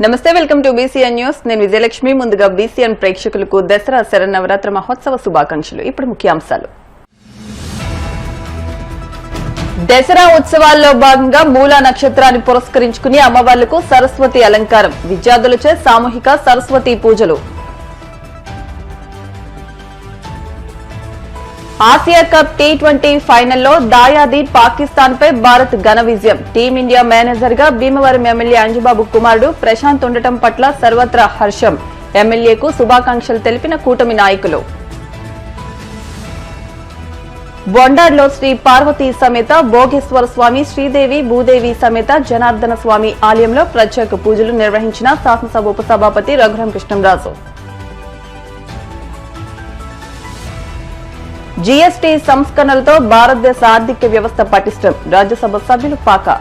నమస్తే, welcome to BCN news. నేను విజయలక్ష్మి. ముందుగా BCN ప్రేక్షకులకు దసరా శరన్నవరాత్రి మహోత్సవ శుభాకాంక్షలు. ఇప్పుడు ముఖ్యాంశాలు. దసరా ఉత్సవాల్లో భాగంగా మూలా నక్షత్రాన్ని పురస్కరించుకుని అమ్మవార్లకు సరస్వతి అలంకారం, విద్యార్థులచే సామూహిక సరస్వతి పూజలు. ఆసియా కప్ T20 ఫైనల్లో దాయాది పాకిస్తాన్ పై భారత్ ఘన విజయం. టీమిండియా మేనేజర్ గా భీమవరం ఎమ్మెల్యే అంజుబాబు కుమారుడు ప్రశాంత్ ఉండటం పట్ల సర్వత్రా హర్షం. ఎమ్మెల్యేకు శుభాకాంక్షలు తెలిపిన కూటమి నాయకులు. బొండాడ్లో శ్రీ పార్వతీ సమేత భోగేశ్వర స్వామి, శ్రీదేవి భూదేవి సమేత జనార్దన స్వామి ఆలయంలో ప్రత్యేక పూజలు నిర్వహించిన శాసనసభ ఉపసభాపతి రఘురాం కృష్ణంరాజు. జీఎస్టీ సంస్కరణలతో భారతదేశ ఆర్థిక వ్యవస్థ పటిష్టం. రాజ్యసభ సభ్యులు పాక.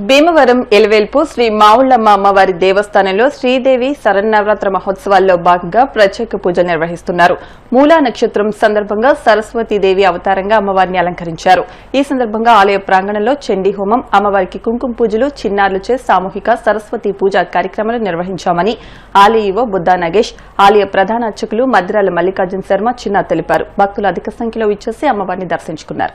భీమవరం ఎలివేల్పు శ్రీ మావుళ్లమ్మ అమ్మవారి దేవస్థానంలో శ్రీదేవి శరన్నవరాత్రి మహోత్సవాల్లో భాగంగా ప్రత్యేక పూజ నిర్వహిస్తున్నారు. మూలా నక్షత్రం సందర్భంగా సరస్వతీదేవి అవతారంగా అమ్మవారిని అలంకరించారు. ఈ సందర్భంగా ఆలయ ప్రాంగణంలో చండీ హోమం, అమ్మవారికి కుంకుమ పూజలు, చిన్నారులచే సామూహిక సరస్వతి పూజా కార్యక్రమాలు నిర్వహించామని ఆలయ ఈవో బుద్దా నగేష్, ఆలయ ప్రధాన అర్చకులు మద్దిరాల మల్లికార్జున శర్మ చిన్న తెలిపారు. భక్తులు అధిక సంఖ్యలో ఇచ్చేసి అమ్మవారిని దర్శించుకున్నారు.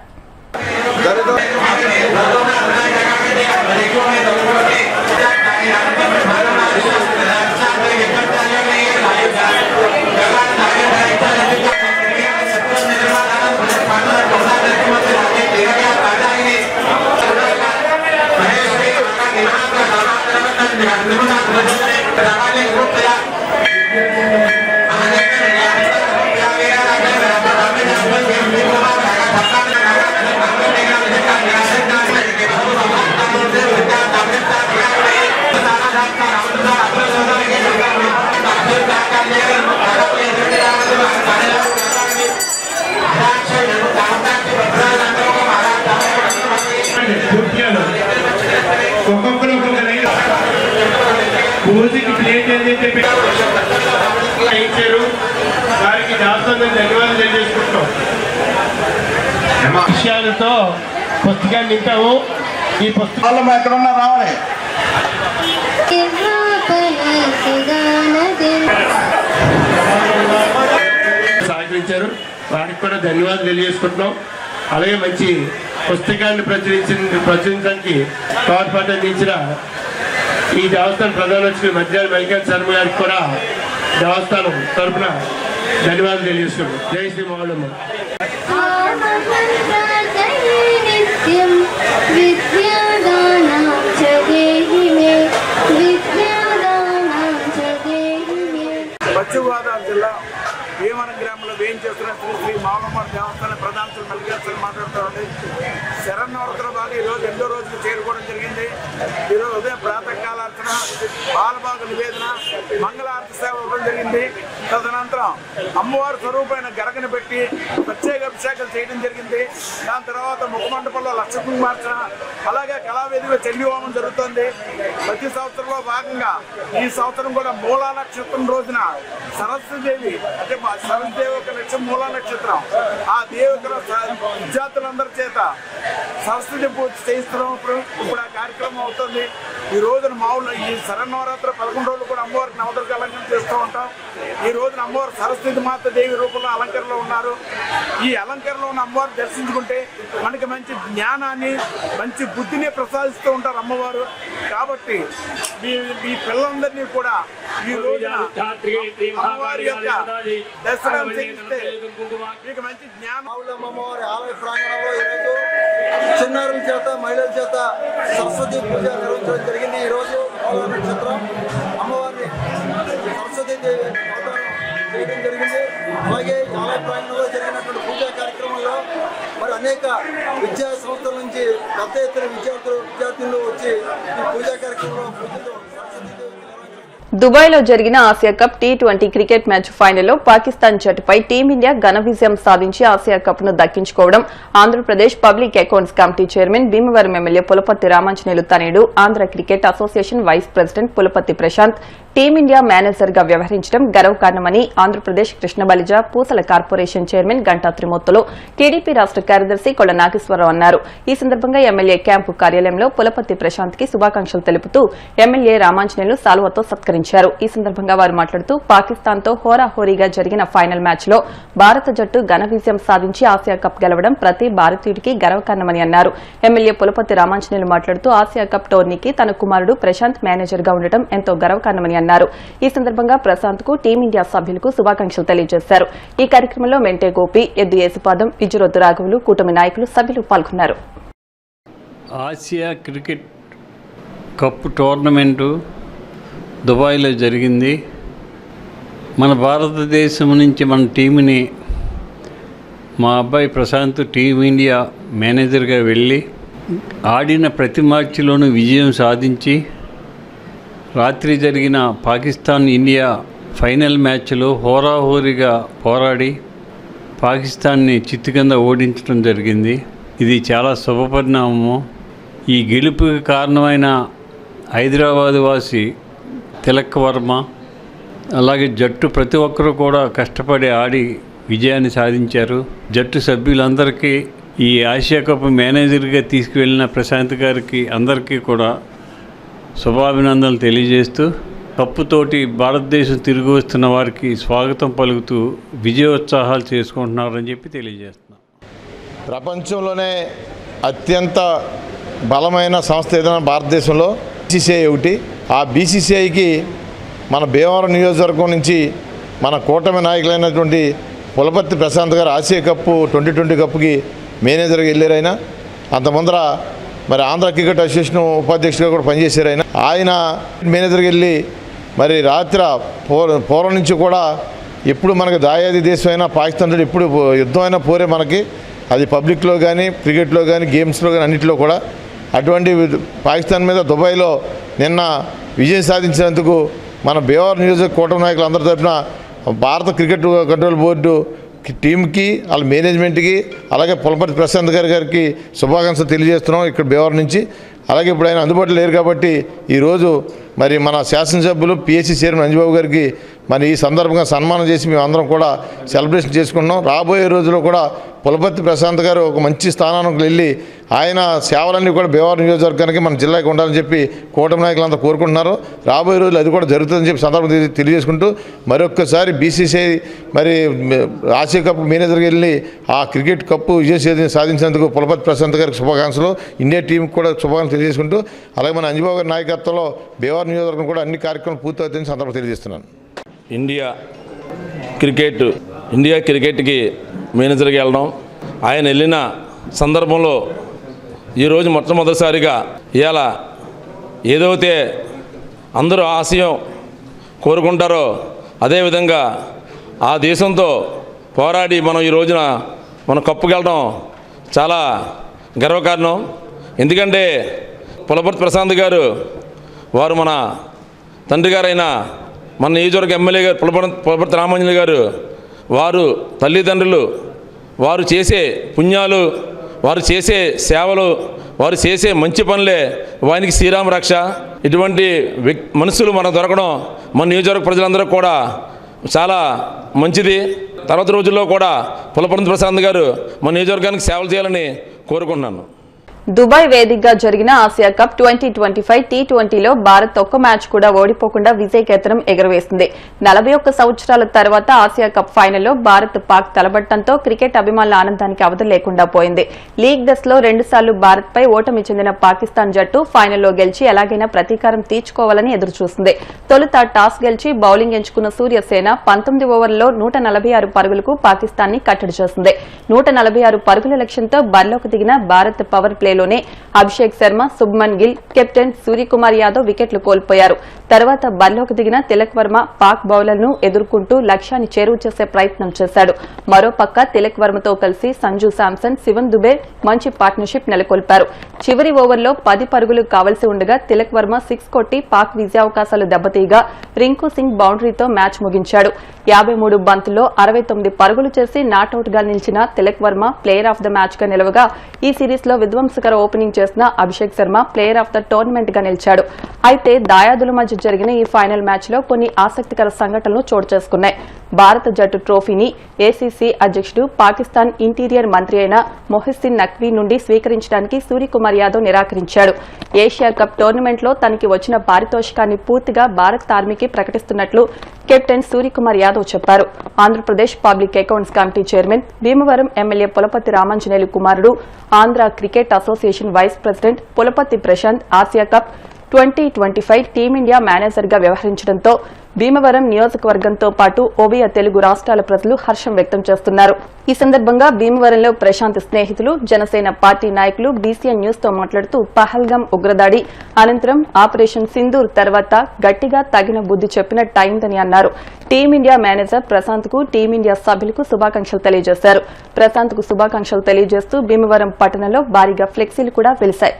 పూజకి ప్లేట్ ఏదైతే ఇచ్చారు వారికి దాస్తాను ధన్యవాదాలు తెలియజేసుకుంటాం. విషయాలతో పుస్తకాన్ని నింపాము. ఈ పుస్తకాలు ఎక్కడున్నా రావాలి. సహకరించారు, వారికి కూడా ధన్యవాదాలు తెలియజేసుకుంటున్నాం. అలాగే మంచి పుస్తకాన్ని ప్రచురించడానికి తోడ్పాటు అందించిన ఈ దేవస్థానం ప్రధాన అర్చకులు మద్దిరాల మల్లికార్జున శర్మ గారికి కూడా దేవస్థానం తరఫున ధన్యవాదాలు తెలియజేసుకుంటాం. జై శ్రీ మావుళ్ళమ్మ. పశ్చిమ గోదావరి జిల్లా భీమవరం గ్రామంలో వేయించేస్తున్న శ్రీ శ్రీ మావుళ్ళమ్మ దేవస్థానం ప్రధాన మల్లికార్జున మాట్లాడుతూ శరన్నవరాత్రుల భాగంగా ఈరోజు 8వ రోజులు చేరుకోవడం జరిగింది. ఈరోజు ఉదయం ప్రాతకాలార్చన, బాలభాగ నివేదన, మంగళారతి సేవ ఇవ్వడం జరిగింది. తదనంతరం అమ్మవారి స్వరూపమైన గరగని పెట్టి ప్రత్యేక అభిషేకాలు చేయడం జరిగింది. దాని తర్వాత ముఖమండపంలో లక్ష కుంకుమార్చన, అలాగే కళావేదిలో చండీ హోమం జరుగుతుంది. ప్రతి సంవత్సరంలో భాగంగా ఈ సంవత్సరం కూడా మూలా నక్షత్రం రోజున సరస్వతీదేవి, అంటే సరస్వతీదేవి ఒక నక్షత్రం మూలా నక్షత్రం, ఆ దేవతల విద్యార్థులందరి చేత సరస్వతి పూజ చేయిస్తున్నాం. ఇప్పుడు ఆ కార్యక్రమం అవుతుంది. ఈ రోజున మామూలు ఈ శరన్నవరాత్రి 11 రోజులు కూడా అమ్మవారికి నవదుర్గ అలంకరణ చేస్తూ ఉంటాం. ఈ రోజున అమ్మవారు సరస్వతి మాత దేవి రూపంలో అలంకరణలో ఉన్నారు. ఈ అలంకరణలో ఉన్న అమ్మవారు దర్శించుకుంటే మనకి మంచి జ్ఞానాన్ని, మంచి బుద్ధిని ప్రసాదిస్తూ ఉంటారు అమ్మవారు. కాబట్టి మీ పిల్లలందరినీ కూడా ఈ రోజున అమ్మవారి యొక్క దర్శనం చేస్తే మీకు మంచి జ్ఞానం. అమ్మవారి ఆలయ ప్రాంగణంలో ఈరోజు చిన్నారుల చేత, మహిళల చేత సరస్వతి పూజ నిర్వహించడం జరిగింది. ఈరోజు మూలా నక్షత్రం అమ్మవారిని సరస్వతీదేవి అవతారం చేయడం జరిగింది. అలాగే ఆలయ ప్రాంగణంలో జరిగినటువంటి పూజా కార్యక్రమంలో మరి అనేక విద్యా సంస్థల నుంచి పెద్ద ఎత్తున విద్యార్థులు వచ్చి ఈ పూజా కార్యక్రమంలో పూజలు సరస్వతీదేవి. దుబాయ్లో జరిగిన Asia cup T20 cricket match ఫైనల్లో పాకిస్తాన్ జట్టుపై టీమిండియా ఘన విజయం సాధించి ఆసియా కప్ ను దక్కించుకోవడం Andhra Pradesh public accounts committee chairman Bhimavaram MLA Pulaparthi Ramanjaneyulu తనయుడు, Andhra cricket association vice president Pulaparthi Prashant, team India manager గా వ్యవహరించడం గర్వకారణమని Andhra Pradesh Krishnabalija Pusala corporation chairman Ganta Trimurthulu TDP రాష్ట కార్యదర్శి కొళ్ల నాగేశ్వరరావు అన్నారు. ఈ సందర్భంగా ఎమ్మెల్యే క్యాంపు కార్యాలయంలో పులపర్తి ప్రశాంత్ కి శుభాకాంక్షలు తెలుపుతూ ఎమ్మెల్యే రామాంజనేయులు సాల్వతో సత్కరించారు. ఈ సందర్భంగా వారు మాట్లాడుతూ పాకిస్తాన్ తో హోరాహోరీగా జరిగిన ఫైనల్ మ్యాచ్ లో భారత జట్టు ఘన విజయం సాధించి ఆసియా కప్ గెలవడం ప్రతి భారతీయుడికి గర్వకారణమని అన్నారు. ఎమ్మెల్యే పులపర్తి రామాంజనేయులు మాట్లాడుతూ ఆసియా కప్ టోర్నీకి తన కుమారుడు ప్రశాంత్ మేనేజర్ గా ఉండటం ఎంతో గర్వకారణమని అన్నారు. ఈ సందర్భంగా ప్రశాంత్ కు టీమిండియా సభ్యులకు శుభాకాంక్షలు తెలియజేశారు. ఈ కార్యక్రమంలో మెంటే గోపి, ఎద్దు యేసుపాదం, విజురొద్దు రాఘవులు, కూటమి నాయకులు, సభ్యులు పాల్గొన్నారు. ఆసియా క్రికెట్ కప్ టోర్నమెంటు దుబాయ్లో జరిగింది. మన భారతదేశం నుంచి మన టీంని మా అబ్బాయి ప్రశాంత్ టీమిండియా మేనేజర్గా వెళ్ళి ఆడిన ప్రతి మ్యాచ్లోనూ విజయం సాధించి రాత్రి జరిగిన పాకిస్తాన్ ఇండియా ఫైనల్ మ్యాచ్లో హోరాహోరీగా పోరాడి పాకిస్తాన్ని చిత్తు కింద ఓడించడం జరిగింది. ఇది చాలా శుభపరిణామము. ఈ గెలుపుకి కారణమైన హైదరాబాద్ వాసి తిలక్ వర్మ అలాగే జట్టు ప్రతి ఒక్కరూ కూడా కష్టపడి ఆడి విజయాన్ని సాధించారు. జట్టు సభ్యులందరికీ ఈ ఆసియా కప్ మేనేజర్గా తీసుకువెళ్ళిన ప్రశాంత్ గారికి అందరికీ కూడా శుభాభినందనలు తెలియజేస్తూ కప్పుతోటి భారతదేశం తిరిగి వస్తున్న వారికి స్వాగతం పలుకుతూ విజయోత్సాహాలు చేసుకుంటున్నారని చెప్పి తెలియజేస్తున్నాం. ప్రపంచంలోనే అత్యంత బలమైన సంస్థ ఏదైనా భారతదేశంలో BCCI ఒకటి. ఆ BCCIకి మన భీమవరం నియోజకవర్గం నుంచి మన కూటమి నాయకులైనటువంటి పులపర్తి ప్రశాంత్ గారు ఆసియా కప్పు 2020 కప్పుకి మేనేజర్గా వెళ్ళారు. అంత ముందర మరి ఆంధ్ర క్రికెట్ అసోసియేషన్ ఉపాధ్యక్షుడిగా కూడా పనిచేశారు. ఆయన మేనేజర్కి వెళ్ళి మరి రాత్రి పూర్వం నుంచి కూడా ఎప్పుడు మనకి దాయాది దేశం అయినా పాకిస్తాన్తో ఎప్పుడు యుద్ధం అయినా పోరే మనకి, అది పబ్లిక్లో కానీ క్రికెట్లో కానీ గేమ్స్లో కానీ అన్నింటిలో కూడా. అటువంటి పాకిస్తాన్ మీద దుబాయ్లో నిన్న విజయం సాధించినందుకు మన భీమవరం నియోజక కూటమి నాయకులు అందరి తరఫున భారత క్రికెట్ కంట్రోల్ బోర్డు టీంకి వాళ్ళ మేనేజ్మెంట్కి అలాగే పులపర్తి ప్రశాంత్ గారికి శుభాకాంక్షలు తెలియజేస్తున్నాం ఇక్కడ భీమవరం నుంచి. అలాగే ఇప్పుడు ఆయన అందుబాటులో లేరు కాబట్టి ఈరోజు మరి మన శాసనసభ్యులు PSC చైర్మన్ అంజబాబు గారికి మరి ఈ సందర్భంగా సన్మానం చేసి మేము అందరం కూడా సెలబ్రేషన్ చేసుకుంటున్నాం. రాబోయే రోజుల్లో కూడా పులపర్తి ప్రశాంత్ గారు ఒక మంచి స్థానానికి వెళ్ళి ఆయన సేవలన్నీ కూడా భీమవరం నియోజకవర్గానికి మన జిల్లాకి ఉండాలని చెప్పి కూటమి నాయకులంతా కోరుకుంటున్నారు. రాబోయే రోజులు అది కూడా జరుగుతుందని చెప్పి సందర్భం తెలియజేసుకుంటూ మరొక్కసారి BCCI మరి ఆసియా కప్ మేనేజర్కి వెళ్ళి ఆ క్రికెట్ కప్పు విజయం సాధించినందుకు పులపర్తి ప్రశాంత్ గారికి శుభాకాంక్షలు, ఇండియా టీంకి కూడా శుభాకాంక్షలు తెలియజేసుకుంటూ అలాగే మన అంజబాబు గారి నాయకత్వంలో భీమవరం నియోజకవర్గం కూడా అన్ని కార్యక్రమాలు పూర్తవుతాయని సందర్భం తెలియజేస్తున్నాను. ఇండియా క్రికెట్కి మేనేజర్గా వెళ్ళడం, ఆయన వెళ్ళిన సందర్భంలో ఈరోజు మొట్టమొదటిసారిగా ఇవాళ ఏదైతే అందరూ ఆశయం కోరుకుంటారో అదేవిధంగా ఆ దేశంతో పోరాడి మనం ఈ రోజున మనం కప్పుకెళ్ళడం చాలా గర్వకారణం. ఎందుకంటే పులపర్తి ప్రశాంత్ గారు వారు మన తండ్రి గారైన మన నియోజకవర్గ ఎమ్మెల్యే గారు పులపర్తి రామాంజనేయులు గారు వారు తల్లిదండ్రులు వారు చేసే పుణ్యాలు, వారు చేసే సేవలు, వారు చేసే మంచి పనులే వారికి శ్రీరామ రక్ష. ఇటువంటి మనుషులు మనకు దొరకడం మన నియోజకవర్గ ప్రజలందరూ కూడా చాలా మంచిది. తర్వాత రోజుల్లో కూడా పులపర్తి ప్రశాంత్ గారు మన నియోజకవర్గానికి సేవలు చేయాలని కోరుకుంటున్నాను. దుబాయ్ వేదికగా జరిగిన ఆసియా కప్ 2025 T20లో భారత్ ఒక్క మ్యాచ్ కూడా ఓడిపోకుండా విజయకేతనం ఎగురవేసింది. 41 సంవత్సరాల తర్వాత ఆసియా కప్ ఫైనల్లో భారత్ పాక్ తలబట్టడంతో క్రికెట్ అభిమానుల ఆనందానికి అవధులు లేకుండా పోయింది. లీగ్ దశలో 2 సార్లు భారత్ పై ఓటమి చెందిన పాకిస్తాన్ జట్టు ఫైనల్లో గెలిచి ఎలాగైనా ప్రతీకారం తీర్చుకోవాలని ఎదురుచూసింది. తొలుత టాస్ గెలిచి బౌలింగ్ ఎంచుకున్న సూర్యసేన 19 ఓవర్లలో 146 పరుగులకు పాకిస్తాన్ ని కట్టడి చేసింది. 146 పరుగుల లక్ష్యంతో బరిలోకి దిగిన భారత్ పవర్ ప్లేలోనే అభిషేక్ శర్మ, శుభ్మన్ గిల్, కెప్టెన్ సూర్యకుమార్ యాదవ్ వికెట్లు కోల్పోయారు. తర్వాత బరిలోకి దిగిన తిలక్ వర్మ పాక్ బౌలర్లను ఎదుర్కొంటూ లక్ష్యాన్ని చేరువ చేసే ప్రయత్నం చేశాడు. మరోపక్క తిలక్ వర్మతో కలిసి సంజు శాంసన్, శివన్ దుబే మంచి పార్ట్నర్షిప్ నెలకొల్పారు. చివరి ఓవర్లో 10 పరుగులు కావలసి ఉండగా తిలక్ వర్మ 6 కొట్టి పాక్ విజయావకాశాలు దెబ్బతీయగా రింకు సింగ్ బౌండరీతో మ్యాచ్ ముగించాడు. 53 బంతుల్లో 69 పరుగులు చేసి నాటౌట్ గా నిలిచిన Tilak Varma player of the match గా నిలవగా ఈ సిరీస్ లో విధ్వంసకర ఓపెనింగ్ చేసిన Abhishek Sharma player of the tournament గా నిలిచాడు. అయితే దాయాదుల మధ్య జరిగిన ఈ ఫైనల్ మ్యాచ్లో కొన్ని ఆసక్తికర సంఘటనలు చోటు చేసుకున్నాయి. భారత జట్టు ట్రోఫీని ఏసీసీ అధ్యక్షుడు పాకిస్తాన్ ఇంటీరియర్ మంత్రి అయిన మొహిసిన్ నఖ్వీ నుండి స్వీకరించడానికి సూర్యకుమార్ యాదవ్ నిరాకరించాడు. ఏషియా కప్ టోర్నమెంట్లో తనకి వచ్చిన పారితోషికాన్ని పూర్తిగా భారత్ ఆర్మీకి ప్రకటిస్తున్నట్లు కెప్టెన్ సూర్యకుమార్ యాదవ్ చెప్పారు. Andhra Pradesh public accounts committee chairman, Bhimavaram MLA Pulaparthi Ramanjaneyulu కుమారుడు, Andhra cricket association vice president Pulaparthi Prashant Asia cup 2025 team India మేనేజర్గా వ్యవహరించడంతో భీమవరం నియోజకవర్గంతో పాటు ఉభయ తెలుగు రాష్ట్రాల ప్రజలు హర్షం వ్యక్తం చేస్తున్నారు. ఈ సందర్భంగా భీమవరంలో ప్రశాంత్ స్నేహితులు, జనసేన పార్టీ నాయకులు బీసీఎన్ న్యూస్ తో మాట్లాడుతూ పహల్గాం ఉగ్రదాడి అనంతరం ఆపరేషన్ సింధూర్ తర్వాత గట్టిగా తగిన బుద్ది చెప్పినట్టయిందని అన్నారు. టీమిండియా మేనేజర్ ప్రశాంత్ కు టీమిండియా సభ్యులకు శుభాకాంక్షలు తెలియజేశారు. ప్రశాంత్ కు శుభాకాంక్షలు తెలియజేస్తూ భీమవరం పట్టణంలో భారీగా ఫ్లెక్సీలు కూడా వెలిశాయి.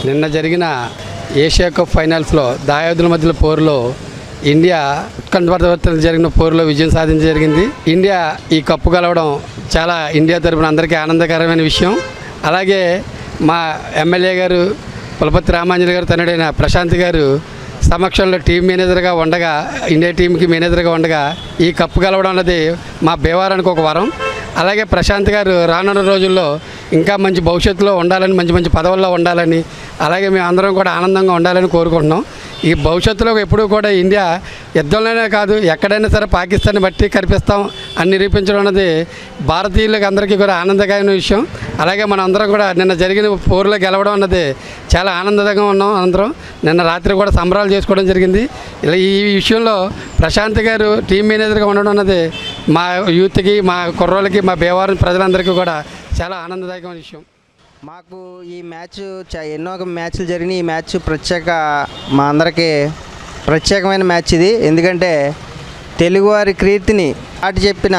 నిన్న జరిగిన ఏషియా కప్ ఫైనల్స్లో దాయాదుల మధ్యలో పోరులో ఇండియా ఉత్కంఠభరితంగా జరిగిన పోరులో విజయం సాధించడం జరిగింది. ఇండియా ఈ కప్పు గెలవడం చాలా ఇండియా తరపున అందరికీ ఆనందకరమైన విషయం. అలాగే మా ఎమ్మెల్యే గారు పులపర్తి రామాంజనేయులు గారు తనడైన ప్రశాంత్ గారు సమక్షంలో టీం మేనేజర్గా ఉండగా, ఇండియా టీంకి మేనేజర్గా ఉండగా ఈ కప్పు గెలవడం అన్నది మా భీమవరానికి ఒక వరం. అలాగే ప్రశాంత్ గారు రానున్న రోజుల్లో ఇంకా మంచి భవిష్యత్తులో ఉండాలని, మంచి మంచి పదవుల్లో ఉండాలని, అలాగే మేము అందరం కూడా ఆనందంగా ఉండాలని కోరుకుంటున్నాం. ఈ భవిష్యత్తులో ఎప్పుడూ కూడా ఇండియా యుద్ధంలోనే కాదు ఎక్కడైనా సరే పాకిస్తాన్ని బట్టి కనిపిస్తాం అని నిరూపించడం అన్నది భారతీయులకు అందరికీ కూడా ఆనందకరమైన విషయం. అలాగే మనం అందరం కూడా నిన్న జరిగిన పోరులో గెలవడం అన్నది చాలా ఆనందంగా ఉన్నాం. అందరం నిన్న రాత్రి కూడా సంబరాలు చేసుకోవడం జరిగింది. ఇలా ఈ విషయంలో ప్రశాంత్ గారు టీం మేనేజర్గా ఉండడం అన్నది మా యూత్కి, మా కుర్రోళ్ళకి, మా భీమవరం ప్రజలందరికీ కూడా చాలా ఆనందదాయకమైన విషయం. మాకు ఈ మ్యాచ్ ఎన్నో మ్యాచ్లు జరిగినాయి. ఈ మ్యాచ్ మా అందరికీ ప్రత్యేకమైన మ్యాచ్ ఇది. ఎందుకంటే తెలుగువారి కీర్తిని చాటి చెప్పిన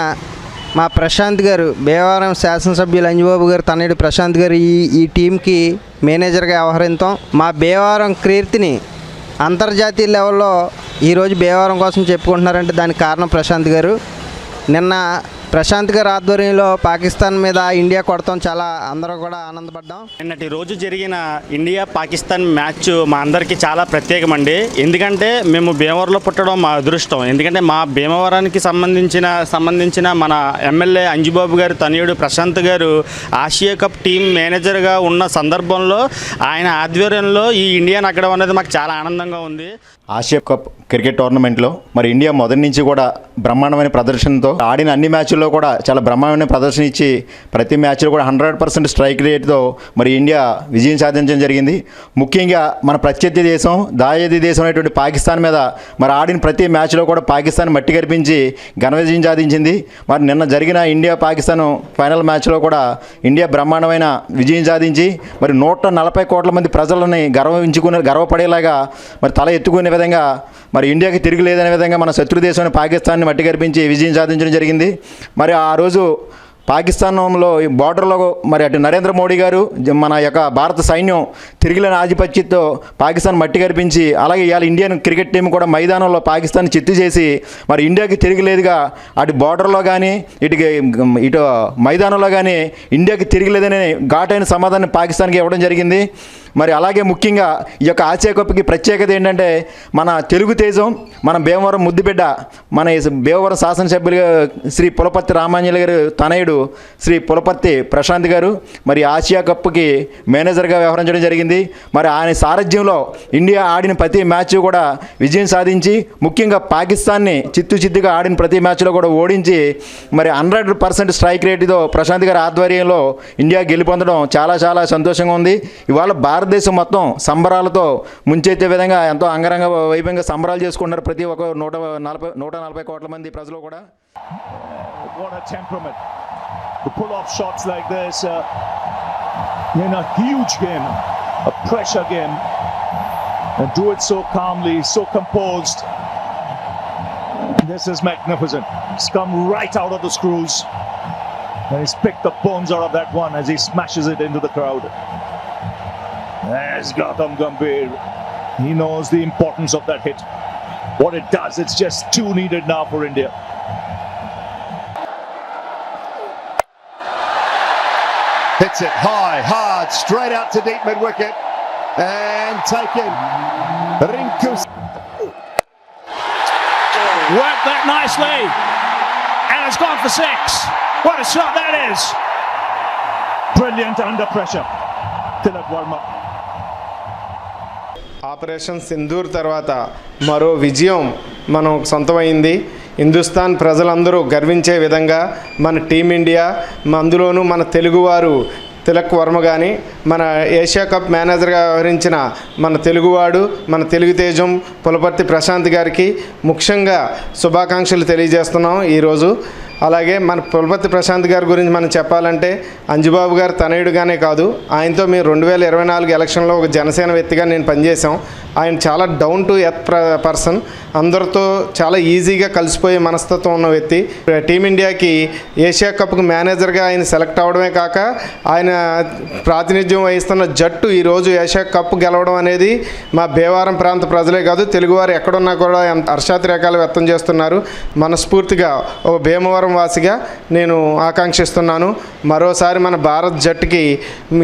మా ప్రశాంత్ గారు, భీమవరం శాసనసభ్యులు అంజబాబు గారు తనయుడు ప్రశాంత్ గారు ఈ టీంకి మేనేజర్గా వ్యవహరించాం. మా భీమవరం కీర్తిని అంతర్జాతీయ లెవెల్లో ఈరోజు భీమవరం కోసం చెప్పుకుంటున్నారంటే దానికి కారణం ప్రశాంత్ గారు. నిన్న ప్రశాంత్ గారి ఆధ్వర్యంలో పాకిస్తాన్ మీద ఇండియా కొడతాం చాలా అందరూ కూడా ఆనందపడ్డాం. నిన్నటి రోజు జరిగిన ఇండియా పాకిస్తాన్ మ్యాచ్ మా అందరికీ చాలా ప్రత్యేకమండి. ఎందుకంటే మేము భీమవరంలో పుట్టడం మా అదృష్టం. ఎందుకంటే మా భీమవరానికి సంబంధించిన మన ఎమ్మెల్యే అంజుబాబు గారు తనయుడు ప్రశాంత్ గారు ఆసియా కప్ టీం మేనేజర్గా ఉన్న సందర్భంలో ఆయన ఆధ్వర్యంలో ఈ ఇండియా నగ్గడం అనేది మాకు చాలా ఆనందంగా ఉంది. ఆసియా కప్ క్రికెట్ టోర్నమెంట్లో మరి ఇండియా మొదటి నుంచి కూడా బ్రహ్మాండమైన ప్రదర్శనతో ఆడిన అన్ని మ్యాచ్ల్లో కూడా చాలా బ్రహ్మాండమైన ప్రదర్శన ఇచ్చి ప్రతి మ్యాచ్లో కూడా 100% స్ట్రైక్ రేట్తో మరి ఇండియా విజయం సాధించడం జరిగింది. ముఖ్యంగా మన ప్రత్యర్థి దేశం, దాయాది దేశం అనేటువంటి పాకిస్తాన్ మీద మరి ఆడిన ప్రతి మ్యాచ్లో కూడా పాకిస్తాన్ మట్టి కనిపించి ఘన విజయం సాధించింది. మరి నిన్న జరిగిన ఇండియా పాకిస్తాన్ ఫైనల్ మ్యాచ్లో కూడా ఇండియా బ్రహ్మాండమైన విజయం సాధించి మరి 140 కోట్ల మంది ప్రజలని గర్వపడేలాగా మరి తల ఎత్తుకునే విధంగా మరి ఇండియాకి తిరిగి లేదనే విధంగా మన శత్రు దేశమైన పాకిస్తాన్ని మట్టి కనిపించి విజయం సాధించడం జరిగింది. మరి ఆ రోజు పాకిస్తాన్లో బార్డర్లో మరి అటు నరేంద్ర మోడీ గారు మన యొక్క భారత సైన్యం తిరిగిలేని ఆధిపత్యంతో పాకిస్తాన్ మట్టి కనిపించి, అలాగే ఇవాళ ఇండియన్ క్రికెట్ టీం కూడా మైదానంలో పాకిస్తాన్ చిత్తు చేసి మరి ఇండియాకి తిరిగిలేదుగా అటు బార్డర్లో కానీ ఇటు మైదానంలో కానీ ఇండియాకి తిరిగిలేదనే ఘాటైన సమాధానం పాకిస్తాన్కి ఇవ్వడం జరిగింది. మరి అలాగే ముఖ్యంగా ఈ యొక్క ఆసియా కప్కి ప్రత్యేకత ఏంటంటే మన తెలుగు తేజం, మన భీమవరం ముద్దుబిడ్డ, మన భీమవరం శాసనసభ్యులుగా శ్రీ పులపర్తి రామాంజనేయులు గారు తనయుడు శ్రీ పులపర్తి ప్రశాంత్ గారు మరి ఆసియా కప్కి మేనేజర్గా వ్యవహరించడం జరిగింది. మరి ఆయన సారథ్యంలో ఇండియా ఆడిన ప్రతి మ్యాచ్ కూడా విజయం సాధించి, ముఖ్యంగా పాకిస్తాన్ని చిత్తుగా ఆడిన ప్రతి మ్యాచ్లో కూడా ఓడించి మరి 100% స్ట్రైక్ రేటుతో ప్రశాంత్ గారి ఆధ్వర్యంలో ఇండియా గెలుపొందడం చాలా చాలా సంతోషంగా ఉంది. ఇవాళ భారతదేశం మొత్తం సంబరాలతో ముంచెత్తే విధంగా ఎంతో అంగరంగ వైభవంగా సంబరాలు చేసుకుంటున్నారు ప్రతి ఒక్క 140 కోట్ల మంది ప్రజలు కూడా. What a temperament to pull off shots like this in a huge game, a pressure game, and do it so calmly, so composed. This is magnificent. It's come right out of the screws and he's picked the bones out of that one as he smashes it into the crowd. There's Gautam Gambhir. He knows the importance of that hit. What it does, it's just too needed now for India. Hits it high, hard, straight out to deep mid-wicket. and taken. Rinku worked that nicely, and it's gone for 6. What a shot that is! Brilliant under pressure. Tilak Verma. Operation Sindoor తర్వాత మరో విజయం మనం సొంతమైంది. హిందుస్థాన్ ప్రజలందరూ గర్వించే విధంగా మన team India, అందులోనూ మన తెలుగువారు తిలక్ వర్మ కానీ, మన ఏషియా కప్ మేనేజర్గా వ్యవహరించిన మన తెలుగువాడు, మన తెలుగు తేజం పులపర్తి ప్రశాంత్ గారికి ముఖ్యంగా శుభాకాంక్షలు తెలియజేస్తున్నాం ఈరోజు. అలాగే మన పులపర్తి ప్రశాంత్ గారి గురించి మనం చెప్పాలంటే అంజుబాబు గారు తనయుడుగానే కాదు, ఆయనతో మేము 2024 ఎలక్షన్లో ఒక జనసేన వ్యక్తిగా నేను పనిచేశాం. ఆయన చాలా డౌన్ టు ఎర్త్ పర్సన్, అందరితో చాలా ఈజీగా కలిసిపోయే మనస్తత్వం ఉన్న వ్యక్తి. టీమిండియాకి ఏషియా కప్కు మేనేజర్గా ఆయన సెలెక్ట్ అవ్వడమే కాక ఆయన ప్రాతినిధ్యం వహిస్తున్న జట్టు ఈరోజు ఏషియా కప్ గెలవడం అనేది మా భీమవరం ప్రాంత ప్రజలే కాదు, తెలుగువారు ఎక్కడున్నా కూడా హర్షాతిరేకాలు వ్యక్తం చేస్తున్నారు. మనస్ఫూర్తిగా ఓ భీమవరం వాసిగా నేను ఆకాంక్షిస్తున్నాను. మరోసారి మన భారత్ జట్టుకి,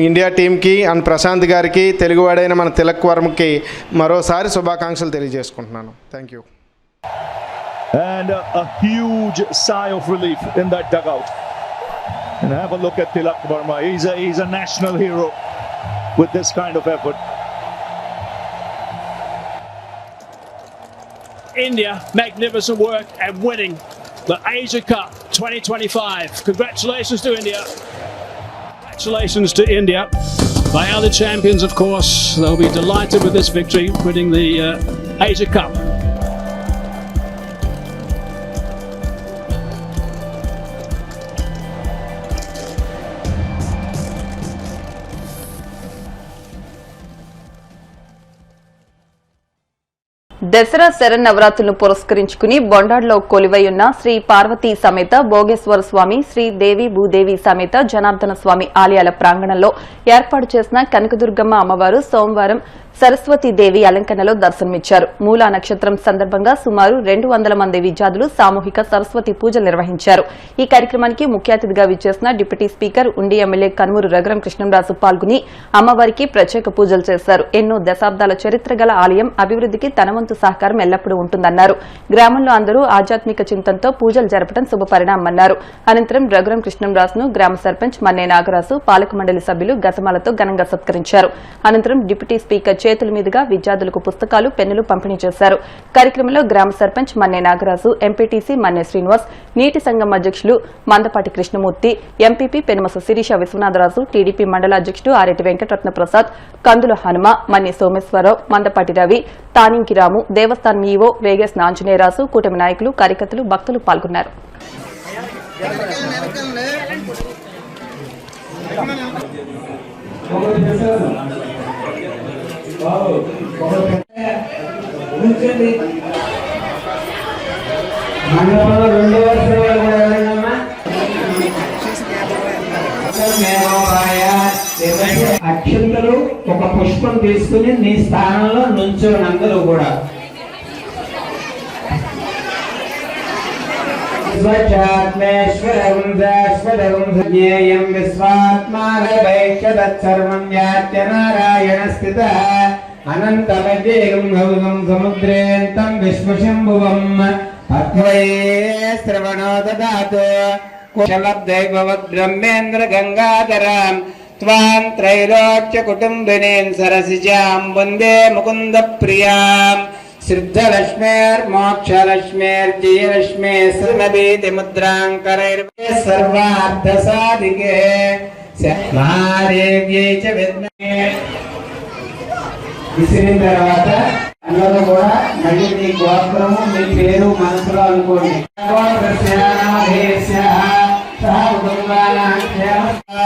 ఇండియా టీంకి అండ్ ప్రశాంత్ గారికి, తెలుగువాడైన మన తిలక్ వర్మకి మరోసారి శుభాకాంక్షలు తెలియజేసుకుంటున్నాను. Thank you. And a huge sigh of relief in that dugout. And have a look at Tilak Verma. He's a national hero with this kind of effort. India, magnificent work and winning the Asia Cup 2025. Congratulations to India. Congratulations to India. They are the champions, of course. They'll be delighted with this victory, winning the Asia Cup. Dasara శరన్నవరాత్రులను పురస్కరించుకుని బొండాడ్లో కొలువై ఉన్న శ్రీ పార్వతీ సమేత భోగేశ్వర స్వామి, శ్రీ దేవి భూదేవి సమేత జనార్దన స్వామి ఆలయాల ప్రాంగణంలో ఏర్పాటు చేసిన కనకదుర్గమ్మ అమ్మవారు సోమవారం సరస్వతీదేవి అలంకరణలో దర్శనమిచ్చారు. మూలా నక్షత్రం సందర్భంగా సుమారు 200 మంది విద్యార్థులు సామూహిక సరస్వతి పూజలు నిర్వహించారు. ఈ కార్యక్రమానికి ముఖ్య అతిథిగా విచ్చేసిన డిప్యూటీ స్పీకర్ ఉండి ఎమ్మెల్యే కనుమూరు రఘురం కృష్ణంరాజు పాల్గొని అమ్మవారికి ప్రత్యేక పూజలు చేశారు. ఎన్నో దశాబ్దాల చరిత్ర గల ఆలయం అభివృద్ధికి తన వంతు సహకారం ఎల్లప్పుడూ ఉంటుందన్నారు. గ్రామంలో అందరూ ఆధ్యాత్మిక చింతనతో పూజలు జరపడం శుభపరిణామన్నారు. అనంతరం రఘురం కృష్ణంరాజును గ్రామ సర్పంచ్ మన్నే నాగరాజు, పాలక మండలి సభ్యులు గజమాలతో ఘనంగా సత్కరించారు. అనంతరం డిప్యూటీ స్పీకర్ చేతుల మీదుగా విద్యార్థులకు పుస్తకాలు, పెన్నులు పంపిణీ చేశారు. కార్యక్రమంలో గ్రామ సర్పంచ్ మన్నే నాగరాజు, ఎంపీటీసీ మన్నే శ్రీనివాస్, నీటి సంఘం అధ్యక్షులు మందపాటి కృష్ణమూర్తి, ఎంపీపీ పెనుమస శిరీష విశ్వనాథరాజు, టీడీపీ మండల అధ్యక్షుడు ఆరెడ్డి వెంకటరత్న ప్రసాద్, కందుల హనుమ, మన్నే సోమేశ్వరరావు, మందపాటి రవి, తానింకి రాము, దేవస్థానం ఈవో వేగేస్ ఆంజనేయరాజు, కూటమి నాయకులు, కార్యకర్తలు, భక్తులు పాల్గొన్నారు. అక్షంతలు ఒక పుష్పం తీసుకుని నీ స్థానంలో నుంచోని అందరూ కూడా అనంతమేగం హౌగం సముద్రేంతం విశ్వశంభువం శ్రవణో దదాతు కుశలబ్దైభవద్బ్రహ్మేంద్ర గంగాధరాం త్వాం త్రైలోక్య కుటుంబినీం సరసిజాం వందే ముకుంద ప్రియాం సిద్ధలక్ష్మేర్మోక్షలక్ష్మేర్జయలక్ష్మే శ్రీమదీతి ముద్రాంకరైర్వే సర్వార్థసాధికే మహాదేవ్యై చ విద్మహే. విసిరిన తర్వాత అందరూ కూడా మళ్ళీ మీ గోత్రము, మీ పేరు మనసులో అనుకోండి.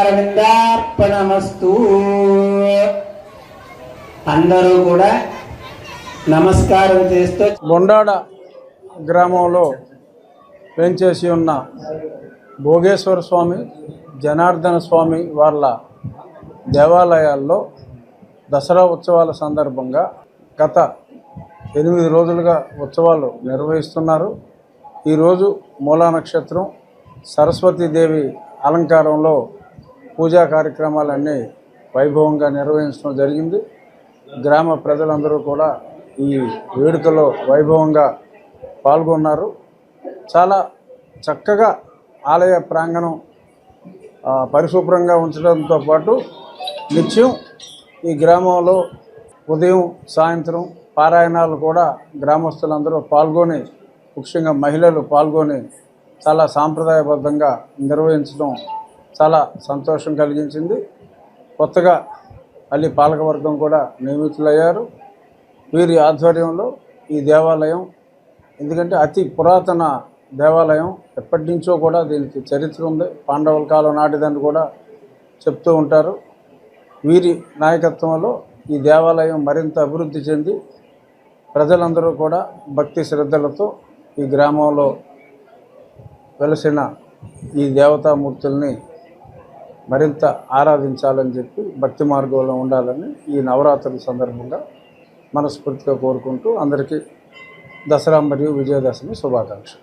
అరవిందార్పణమస్తు. అందరూ కూడా నమస్కారం చేస్తూ బొండాడ గ్రామంలో వేంచేసి ఉన్న భోగేశ్వర స్వామి, జనార్దన స్వామి వాళ్ళ దేవాలయాల్లో దసరా ఉత్సవాల సందర్భంగా గత 8 రోజులుగా ఉత్సవాలు నిర్వహిస్తున్నారు. ఈరోజు మూలా నక్షత్రం, సరస్వతీదేవి అలంకారంలో పూజా కార్యక్రమాలన్నీ వైభవంగా నిర్వహించడం జరిగింది. గ్రామ ప్రజలందరూ కూడా ఈ వేడుకలో వైభవంగా పాల్గొన్నారు. చాలా చక్కగా ఆలయ ప్రాంగణం పరిశుభ్రంగా ఉంచడంతో పాటు నిత్యం ఈ గ్రామంలో ఉదయం సాయంత్రం పారాయణాలు కూడా గ్రామస్తులందరూ పాల్గొని, ముఖ్యంగా మహిళలు పాల్గొని చాలా సాంప్రదాయబద్ధంగా నిర్వహించడం చాలా సంతోషం కలిగించింది. కొత్తగా మళ్ళీ పాలకవర్గం కూడా నియమితులయ్యారు. వీరి ఆధ్వర్యంలో ఈ దేవాలయం, ఎందుకంటే అతి పురాతన దేవాలయం, ఎప్పటి నుంచో కూడా దీనికి చరిత్ర ఉంది, పాండవుల కాలం నాటిదని కూడా చెప్తూ ఉంటారు. వీరి నాయకత్వంలో ఈ దేవాలయం మరింత అభివృద్ధి చెంది ప్రజలందరూ కూడా భక్తి శ్రద్ధలతో ఈ గ్రామంలో వెలసిన ఈ దేవతామూర్తుల్ని మరింత ఆరాధించాలని చెప్పి భక్తి మార్గంలో ఉండాలని ఈ నవరాత్రుల సందర్భంగా మనస్ఫూర్తిగా కోరుకుంటూ అందరికీ దసరా మరియు విజయదశమి శుభాకాంక్షలు.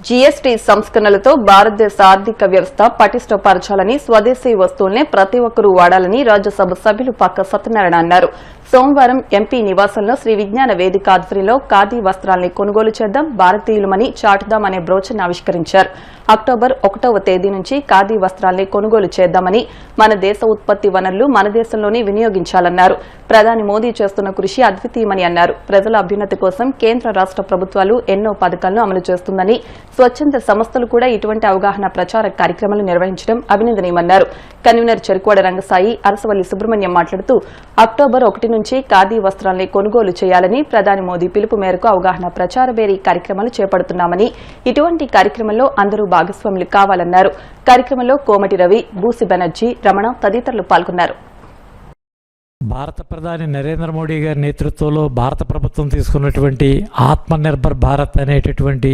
జీఎస్టీ సంస్కరణలతో భారతదేశ ఆర్థిక వ్యవస్థ పటిష్టపరచాలని, స్వదేశీ వస్తువుల్నే ప్రతి ఒక్కరూ వాడాలని రాజ్యసభ సభ్యులు పక్క సత్యనారాయణ అన్నారు. సోమవారం ఎంపీ నివాసంలో శ్రీ విజ్ఞాన వేదిక ఆధ్వర్యంలో ఖాదీ వస్త్రాల్ని కొనుగోలు చేద్దాం, భారతీయులమని చాటుదాం అనే బ్రోచర్ను ఆవిష్కరించారు. అక్టోబర్ 1వ తేదీ నుంచి ఖాదీ వస్త్రాల్ని కొనుగోలు చేద్దామని, మన దేశ ఉత్పత్తి వనరులు మన దేశంలోనే వినియోగించాలన్నారు. ప్రధాని మోదీ చేస్తున్న కృషి అద్వితీయమని అన్నారు. ప్రజల అభ్యున్నతి కోసం కేంద్ర రాష్ట ప్రభుత్వాలు ఎన్నో పథకాలను అమలు చేస్తుందని, స్వచ్ఛంద సంస్థలు కూడా ఇటువంటి అవగాహన ప్రచార కార్యక్రమాలు నిర్వహించడం అభినందనీయమన్నారు. కన్వీనర్ చెరుకువాడ రంగసాయి, అరసవల్లి సుబ్రహ్మణ్యం మాట్లాడుతూ అక్టోబర్ 1 నుంచి ఖాదీ వస్త్రాల్ని కొనుగోలు చేయాలని, ప్రధాని మోదీ పిలుపు మేరకు అవగాహన ప్రచార బేరీ కార్యక్రమాలు చేపడుతున్నామని, ఇటువంటి కార్యక్రమంలో అందరూ భాగస్వాములు కావాలన్నారు. కార్యక్రమంలో కోమటి రవి, బూసి బెనర్జీ, రమణ తదితరులు పాల్గొన్నారు. భారత ప్రధాని నరేంద్ర మోడీ గారి నేతృత్వంలో భారత ప్రభుత్వం తీసుకున్నటువంటి ఆత్మనిర్భర్ భారత్ అనేటటువంటి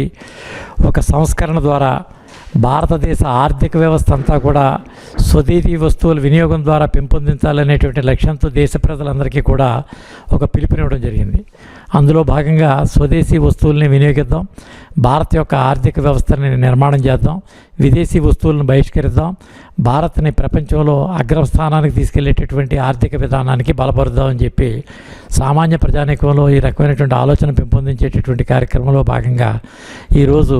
ఒక సంస్కరణ ద్వారా భారతదేశ ఆర్థిక వ్యవస్థ అంతా కూడా స్వదేశీ వస్తువుల వినియోగం ద్వారా పెంపొందించాలనేటువంటి లక్ష్యంతో దేశ ప్రజలందరికీ కూడా ఒక పిలుపునివ్వడం జరిగింది. అందులో భాగంగా స్వదేశీ వస్తువుల్ని వినియోగిద్దాం, భారత్ యొక్క ఆర్థిక వ్యవస్థని నిర్మాణం చేద్దాం, విదేశీ వస్తువులను బహిష్కరిద్దాం, భారత్ని ప్రపంచంలో అగ్రస్థానానికి తీసుకెళ్లేటటువంటి ఆర్థిక విధానానికి బలపరుద్దామని చెప్పి సామాన్య ప్రజానీకంలో ఈ రకమైనటువంటి ఆలోచన పెంపొందించేటటువంటి కార్యక్రమంలో భాగంగా ఈరోజు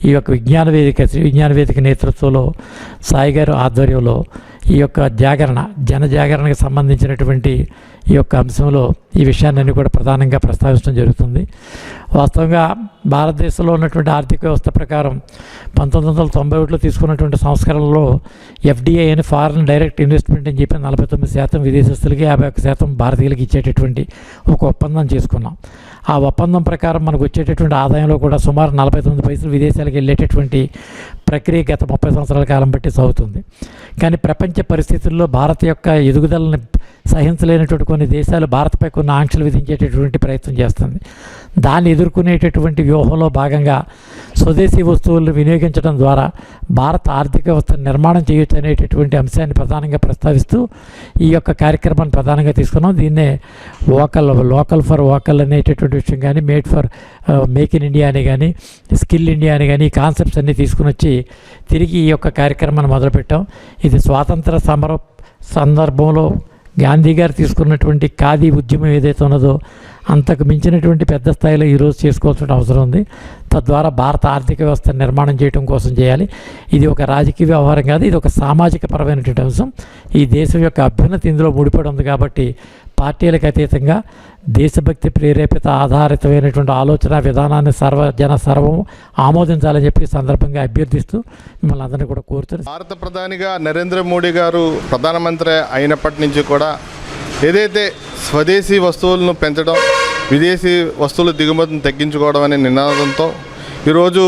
ఈ యొక్క శ్రీ విజ్ఞాన వేదిక నేతృత్వంలో సాయి గారు ఆధ్వర్యంలో ఈ యొక్క జన జాగరణకు సంబంధించినటువంటి ఈ యొక్క అంశంలో ఈ విషయాన్ని కూడా ప్రధానంగా ప్రస్తావించడం జరుగుతుంది. వాస్తవంగా భారతదేశంలో ఉన్నటువంటి ఆర్థిక వ్యవస్థ ప్రకారం 1991లో తీసుకున్నటువంటి సంస్కరణలో ఎఫ్డిఐ అని ఫారిన్ డైరెక్ట్ ఇన్వెస్ట్మెంట్ అని చెప్పి 49% విదేశస్తులకి, 51% భారతీయులకి ఇచ్చేటటువంటి ఒక ఒప్పందం చేసుకున్నాం. ఆ ఒప్పందం ప్రకారం మనకు వచ్చేటటువంటి ఆదాయంలో కూడా సుమారు 49 పైసలు విదేశాలకు వెళ్ళేటటువంటి ప్రక్రియ గత 30 సంవత్సరాల కాలం బట్టి సాగుతుంది. కానీ ప్రపంచ పరిస్థితుల్లో భారత్ యొక్క ఎదుగుదలని సహించలేనటువంటి కొన్ని దేశాలు భారత్పై కొన్ని ఆంక్షలు విధించేటటువంటి ప్రయత్నం చేస్తుంది. దాన్ని ఎదుర్కొనేటటువంటి వ్యూహంలో భాగంగా స్వదేశీ వస్తువులను వినియోగించడం ద్వారా భారత ఆర్థిక వ్యవస్థను నిర్మాణం చేయొచ్చు అనేటటువంటి అంశాన్ని ప్రధానంగా ప్రస్తావిస్తూ ఈ యొక్క కార్యక్రమాన్ని ప్రధానంగా తీసుకున్నాం. దీన్నే లోకల్ ఫర్ వోకల్ అనేటటువంటి విషయం కానీ, మేక్ ఇన్ ఇండియా అని కానీ, స్కిల్ ఇండియా అని కానీ, ఈ కాన్సెప్ట్స్ అన్నీ తీసుకుని వచ్చి తిరిగి ఈ యొక్క కార్యక్రమాన్ని మొదలుపెట్టాం. ఇది స్వాతంత్ర సమర సందర్భంలో గాంధీ గారు తీసుకున్నటువంటి ఖాదీ ఉద్యమం ఏదైతే ఉన్నదో అంతకు మించినటువంటి పెద్ద స్థాయిలో ఈరోజు చేసుకోవాల్సిన అవసరం ఉంది. తద్వారా భారత ఆర్థిక వ్యవస్థ నిర్మాణం చేయడం కోసం చేయాలి. ఇది ఒక రాజకీయ వ్యవహారం కాదు, ఇది ఒక సామాజిక పరమైనటువంటి అంశం. ఈ దేశం యొక్క అభ్యున్నతి ఇందులో ముడిపడి ఉంది కాబట్టి పార్టీలకు అతీతంగా దేశభక్తి ప్రేరేపిత ఆధారితమైనటువంటి ఆలోచన విధానాన్ని సర్వం ఆమోదించాలని చెప్పి సందర్భంగా అభ్యర్థిస్తూ మిమ్మల్ని అందరినీ కూడా కోరుతున్నారు. భారత ప్రధానిగా నరేంద్ర మోడీ గారు ప్రధానమంత్రి అయినప్పటి నుంచి కూడా ఏదైతే స్వదేశీ వస్తువులను పెంచడం, విదేశీ వస్తువుల దిగుమతిని తగ్గించుకోవడం అనే నినాదంతో ఈరోజు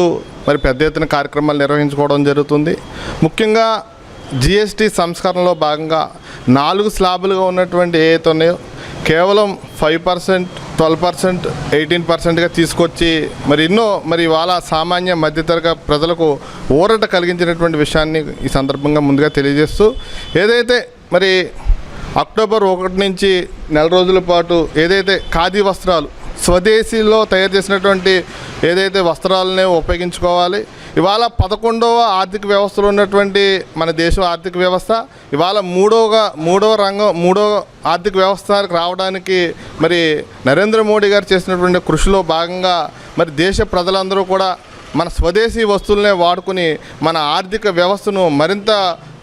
మరి పెద్ద ఎత్తున కార్యక్రమాలు నిర్వహించుకోవడం జరుగుతుంది. ముఖ్యంగా జిఎస్టీ సంస్కరణలో భాగంగా 4 స్లాబులుగా ఉన్నటువంటి ఏవైతే ఉన్నాయో కేవలం 5%, 12%, 18%గా తీసుకొచ్చి మరి ఇవాళ సామాన్య మధ్యతరగతి ప్రజలకు ఊరట కలిగించినటువంటి విషయాన్ని ఈ సందర్భంగా ముందుగా తెలియజేస్తూ, ఏదైతే మరి అక్టోబర్ 1 నుంచి నెల రోజుల పాటు ఏదైతే ఖాదీ వస్త్రాలు స్వదేశీలో తయారు చేసినటువంటి ఏదైతే వస్త్రాలనే ఉపయోగించుకోవాలి, ఇవాళ 11వ ఆర్థిక వ్యవస్థలో ఉన్నటువంటి మన దేశం ఆర్థిక వ్యవస్థ ఇవాళ మూడవ ఆర్థిక వ్యవస్థకు రావడానికి మరి నరేంద్ర మోడీ గారు చేసినటువంటి కృషిలో భాగంగా మరి దేశ ప్రజలందరూ కూడా మన స్వదేశీ వస్తువులనే వాడుకుని మన ఆర్థిక వ్యవస్థను మరింత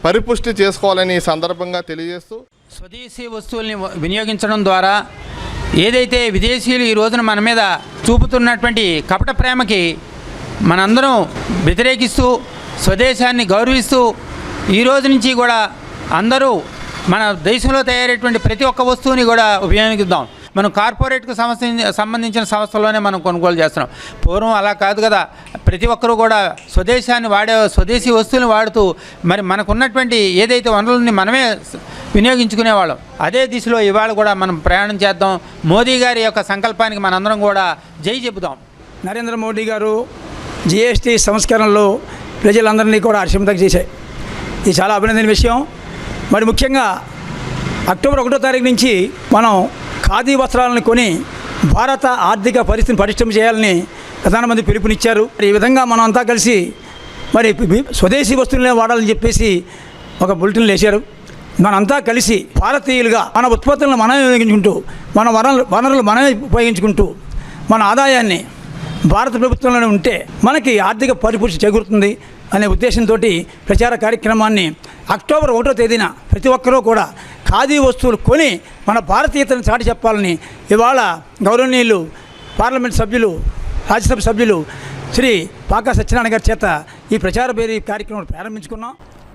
పరిపుష్టి చేసుకోవాలని ఈ సందర్భంగా తెలియజేస్తూ, స్వదేశీ వస్తువుల్ని వినియోగించడం ద్వారా ఏదైతే విదేశీయులు ఈ రోజున మన మీద చూపుతున్నటువంటి కపట ప్రేమకి మనందరం వ్యతిరేకిస్తూ స్వదేశాన్ని గౌరవిస్తూ ఈ రోజు నుంచి కూడా అందరూ మన దేశంలో తయారయ్యేటువంటి ప్రతి ఒక్క వస్తువుని కూడా ఉపయోగిద్దాం. మనం కార్పొరేట్కు సంబంధించిన సంస్థల్లోనే మనం కొనుగోలు చేస్తున్నాం. పూర్వం అలా కాదు కదా, ప్రతి ఒక్కరూ కూడా స్వదేశీ వస్తువులను వాడుతూ మరి మనకున్నటువంటి ఏదైతే వనరులని మనమే వినియోగించుకునేవాళ్ళం. అదే దిశలో ఇవాళ కూడా మనం ప్రయాణం చేద్దాం. మోదీ గారి యొక్క సంకల్పానికి మనందరం కూడా జై చెబుదాం. నరేంద్ర మోడీ గారు జిఎస్టీ సంస్కరణలు ప్రజలందరినీ కూడా హర్షింప చేశాయి. ఇది చాలా అభినందన విషయం. మరి ముఖ్యంగా అక్టోబర్ 1వ తారీఖు నుంచి మనం ఖాదీ వస్త్రాలను కొని భారత ఆర్థిక పరిస్థితిని పటిష్టం చేయాలని ప్రధానమంత్రి పిలుపునిచ్చారు. ఈ విధంగా మనం అంతా కలిసి మరి స్వదేశీ వస్తువులనే వాడాలని చెప్పేసి ఒక బులెటిన్లు వేశారు. మనంతా కలిసి భారతీయులుగా మన ఉత్పత్తులను మనమే ఉపయోగించుకుంటూ, మన వనరులు మనమే ఉపయోగించుకుంటూ, మన ఆదాయాన్ని భారత ప్రభుత్వంలోనే ఉంటే మనకి ఆర్థిక పరిపుష్టి చేకూరుతుంది అనే ఉద్దేశంతో ప్రచార కార్యక్రమాన్ని అక్టోబర్ 1వ తేదీన ప్రతి ఒక్కరూ కూడా ఖాదీ వస్తువులు కొని మన భారతీయతను చాటి చెప్పాలని ఇవాళ గౌరవనీయులు పార్లమెంట్ సభ్యులు, రాజ్యసభ సభ్యులు శ్రీ పాకా సత్యనారాయణ గారి చేత ఈ ప్రచార బేరీ కార్యక్రమం ప్రారంభించుకున్నాం.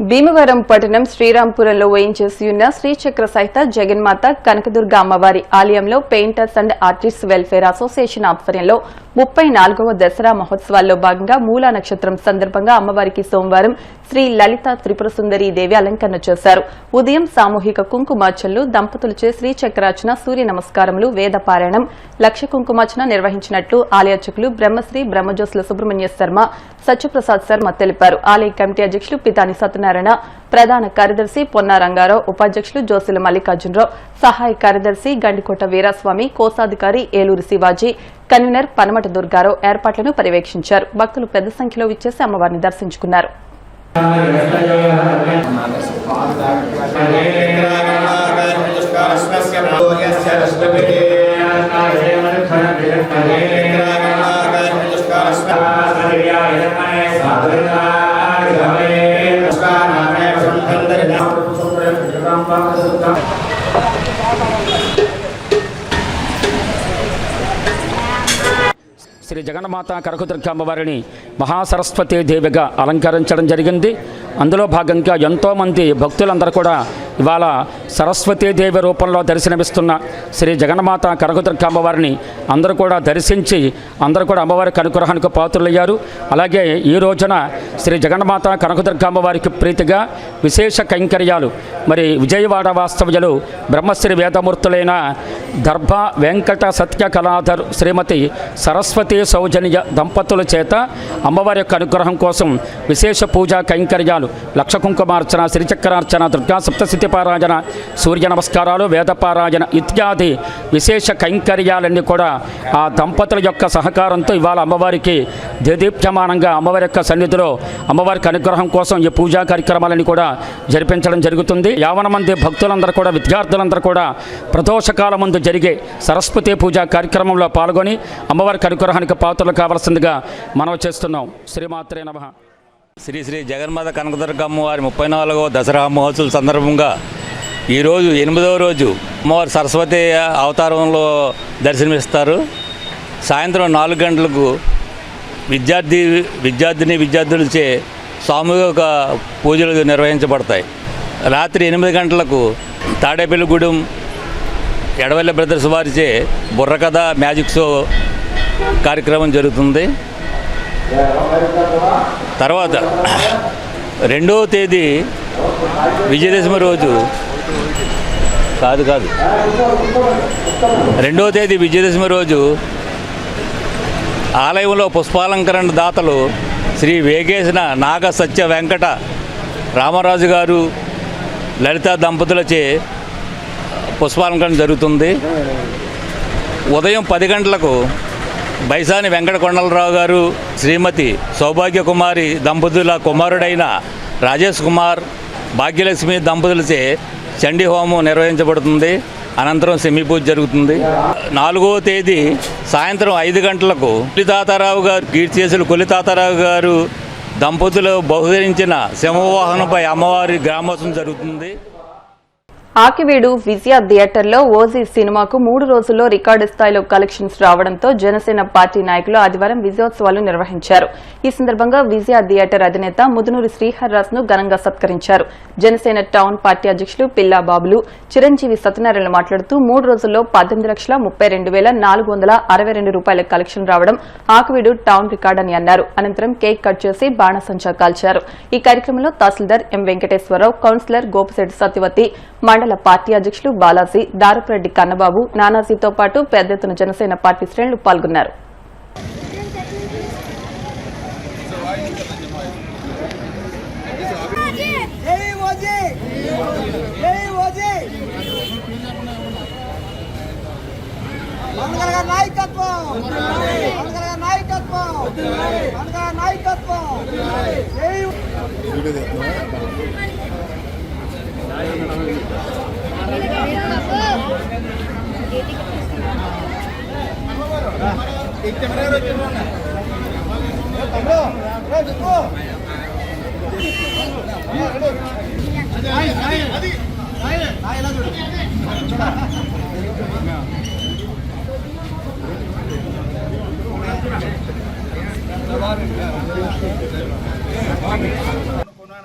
భీమవరం పట్టణం శ్రీరాంపురంలో వేయించేసి ఉన్న శ్రీచక్ర సహిత జగన్మాత కనకదుర్గ అమ్మవారి ఆలయంలో painters and artists welfare association ఆధ్వర్యంలో 34వ దసరా మహోత్సవాల్లో భాగంగా మూలా నక్షత్రం సందర్భంగా అమ్మవారికి సోమవారం శ్రీ లలిత త్రిపుర సుందరీ దేవి అలంకరణ చేశారు. ఉదయం సామూహిక కుంకుమార్చనలు, దంపతులచే శ్రీచక్రార్చన, సూర్య నమస్కారములు, వేద పారాయణం, లక్ష కుంకుమార్చన నిర్వహించినట్లు ఆలయార్చకులు బ్రహ్మశ్రీ బ్రహ్మజోసుల సుబ్రహ్మణ్య శర్మ, సత్యప్రసాద్ శర్మ తెలిపారు. ఆలయ కమిటీ అధ్యక్షులు పితాని సత్యనారాయణ, ప్రధాన కార్యదర్శి పొన్నా రంగారావు, ఉపాధ్యక్షులు జోసుల మల్లికార్జునరావు, సహాయ కార్యదర్శి గండికోట వీరాస్వామి, కోశాధికారి ఏలూరు శివాజీ, కన్వీనర్ పనమట దుర్గారావు ఏర్పాట్లను పర్యవేక్షించారు. భక్తులు పెద్ద సంఖ్యలో విచ్చేసి అమ్మవారిని దర్శించుకున్నారు. శ్రీ జగన్మాత కనకదుర్గ అమ్మవారిని మహాసరస్వతీ దేవిగా అలంకరించడం జరిగింది. అందులో భాగంగా ఎంతోమంది భక్తులందరూ కూడా ఇవాళ సరస్వతీదేవి రూపంలో దర్శనమిస్తున్న శ్రీ జగన్మాత కనకదుర్గ అమ్మవారిని అందరూ కూడా దర్శించి అందరూ కూడా అమ్మవారి అనుగ్రహానికి పాత్రులయ్యారు. అలాగే ఈ రోజున శ్రీ జగన్మాత కనకదుర్గ అమ్మవారికి ప్రీతిగా విశేష కైంకర్యాలు మరి విజయవాడ వాస్తవ్యులు బ్రహ్మశ్రీ వేదమూర్తులైన దర్భ వెంకట సత్య కళాధర్ శ్రీమతి సరస్వతి సౌజన్య దంపతుల చేత అమ్మవారి యొక్క అనుగ్రహం కోసం విశేష పూజా కైంకర్యాలు, లక్ష కుంకుమార్చన, శ్రీచక్రార్చన, దుర్గా సప్తశతి పారాయణ, సూర్య నమస్కారాలు, వేదపారాయణ ఇత్యాది విశేష కైంకర్యాలన్నీ కూడా ఆ దంపతుల యొక్క సహకారంతో ఇవాళ అమ్మవారికి దేదీప్యమానంగా అమ్మవారి యొక్క సన్నిధిలో అమ్మవారికి అనుగ్రహం కోసం ఈ పూజా కార్యక్రమాలన్నీ కూడా జరిపించడం జరుగుతుంది. 50 మంది భక్తులందరూ కూడా, విద్యార్థులందరూ కూడా ప్రదోషకాల ముందు జరిగే సరస్వతి పూజా కార్యక్రమంలో పాల్గొని అమ్మవారికి అనుగ్రహానికి పాత్రలు కావాల్సిందిగా మనవి చేస్తున్నాం. శ్రీమాత్రే నమః. శ్రీ శ్రీ జగన్మాత కనకదుర్గ అమ్మవారి 34వ దసరా మహోత్సవం సందర్భంగా ఈరోజు 8వ రోజు అమ్మవారి సరస్వతి అవతారంలో దర్శనమిస్తారు. సాయంత్రం 4 గంటలకు విద్యార్థులచే సామూహిక పూజలు నిర్వహించబడతాయి. రాత్రి 8 గంటలకు తాడేపల్లిగూడెం ఎడవల్లి బ్రదర్స్ వారిచే బుర్రకథ మ్యాజిక్ షో కార్యక్రమం జరుగుతుంది. తర్వాత 2వ తేదీ విజయదశమి రోజు 2వ తేదీ విజయదశమి రోజు ఆలయంలో పుష్పాలంకరణ దాతలు శ్రీ వేగేసిన నాగ సత్య వెంకట రామరాజు గారు లలిత దంపతులచే పుష్పాలంకరణ జరుగుతుంది. ఉదయం 10 గంటలకు బైసాని వెంకట కొండలరావు గారు శ్రీమతి సౌభాగ్య కుమారి దంపతుల కుమారుడైన రాజేష్ కుమార్ భాగ్యలక్ష్మి దంపతులచే చండీ హోమం నిర్వహించబడుతుంది. అనంతరం సెమీ పూజ జరుగుతుంది. 4వ తేదీ సాయంత్రం 5 గంటలకు కొలితాతారావు గారు కీర్తిశేషులు కొలితాతారావు గారు దంపతులు బహుకరించిన సింహవాహనంపై అమ్మవారి గ్రామోత్సవం జరుగుతుంది. ఆకివీడు విజయ థియేటర్లో ఓజీ సినిమాకు 3 రోజుల్లో రికార్డు స్థాయిలో కలెక్షన్స్ రావడంతో జనసేన పార్టీ నాయకులు ఆదివారం విజయోత్సవాలు నిర్వహించారు. ఈ సందర్భంగా విజయ థియేటర్ అధినేత ముదునూరి శ్రీహర్రాజ్ను ఘనంగా సత్కరించారు. జనసేన టౌన్ పార్టీ అధ్యక్షులు పిల్లాబాబులు చిరంజీవి సత్యనారాయణ మాట్లాడుతూ 3 రోజుల్లో 18,32,462 రూపాయల కలెక్షన్ రావడం ఆకివీడు టౌన్ రికార్డు అని అన్నారు. అనంతరం కేక్ కట్ చేసి బాణసంచా కాల్చారు. ఈ కార్యక్రమంలో తహసీల్దార్ ఎం వెంకటేశ్వరరావు, కౌన్సిలర్ గోపిశెట్టి సత్యవతి, మండల పార్టీ అధ్యక్షులు బాలాజీ, దారపురెడ్డి కన్నబాబు, నానాజీతో పాటు పెద్ద ఎత్తున జనసేన పార్టీ శ్రేణులు పాల్గొన్నారు.